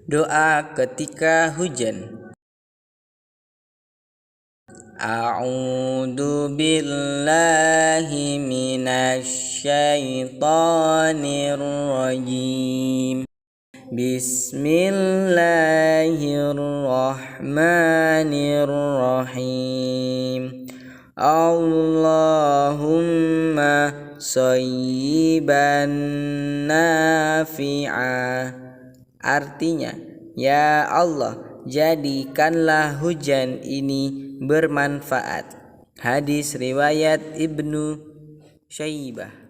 Doa ketika hujan. A'udzu billahi minasy syaithanir rajim. Bismillahirrahmanirrahim. Allahumma shayyiban nafi'a. Artinya, ya Allah, jadikanlah hujan ini bermanfaat. Hadis riwayat Ibnu Syaibah.